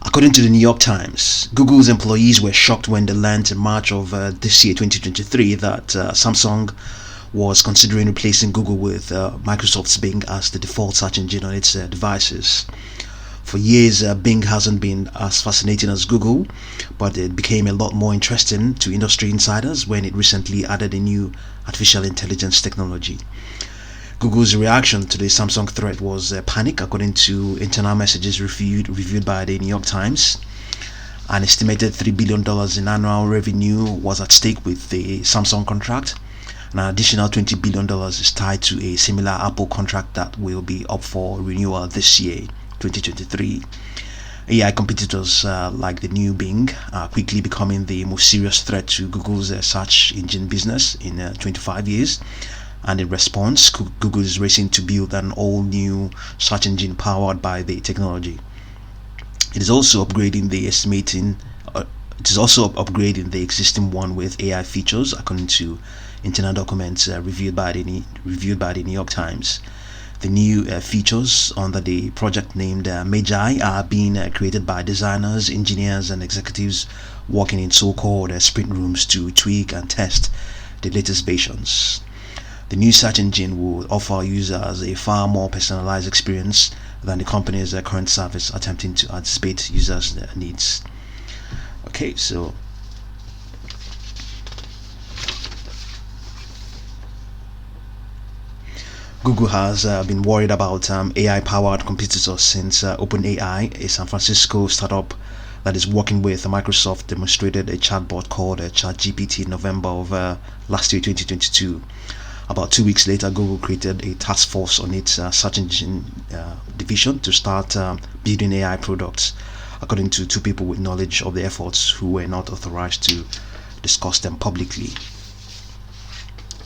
According to the New York Times, Google's employees were shocked when they learned in March of this year, 2023, that Samsung was considering replacing Google with Microsoft's Bing as the default search engine on its devices. For years, Bing hasn't been as fascinating as Google, but it became a lot more interesting to industry insiders when it recently added a new artificial intelligence technology. Google's reaction to the Samsung threat was panic, according to internal messages reviewed by the New York Times. An estimated $3 billion in annual revenue was at stake with the Samsung contract. An additional $20 billion is tied to a similar Apple contract that will be up for renewal this year, 2023. AI competitors like the new Bing are quickly becoming the most serious threat to Google's search engine business in 25 years. And in response, Google is racing to build an all-new search engine powered by the technology. It is also upgrading the existing one with AI features, according to internal documents reviewed by the New York Times. The new features under the project named Magi are being created by designers, engineers, and executives working in so-called sprint rooms to tweak and test the latest versions. The new search engine will offer users a far more personalized experience than the company's current service, attempting to anticipate users' needs. Okay, so Google has been worried about AI-powered competitors since OpenAI, a San Francisco startup that is working with Microsoft, demonstrated a chatbot called ChatGPT in November of last year, 2022. About 2 weeks later, Google created a task force on its search engine division to start building AI products, according to two people with knowledge of the efforts who were not authorized to discuss them publicly.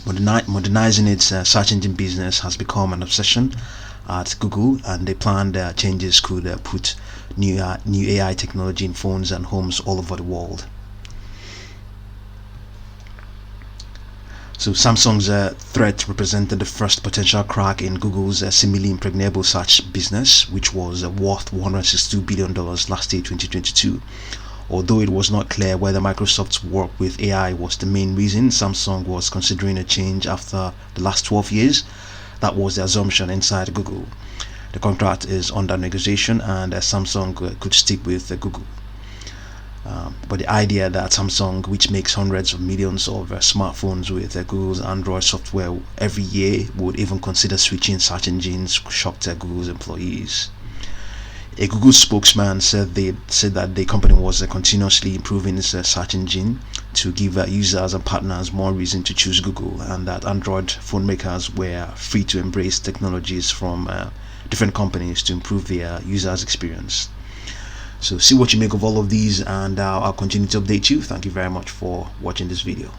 Modernizing its search engine business has become an obsession at Google, and the planned changes could put new AI technology in phones and homes all over the world. So Samsung's threat represented the first potential crack in Google's seemingly impregnable search business, which was worth $162 billion last year, 2022. Although it was not clear whether Microsoft's work with AI was the main reason Samsung was considering a change after the last 12 years, that was the assumption inside Google. The contract is under negotiation, and Samsung could stick with Google. But the idea that Samsung, which makes hundreds of millions of smartphones with Google's Android software every year, would even consider switching search engines shocked Google's employees. A Google spokesman said that the company was continuously improving its search engine to give users and partners more reason to choose Google, and that Android phone makers were free to embrace technologies from different companies to improve their users' experience. So see what you make of all of these, and I'll continue to update you. Thank you very much for watching this video.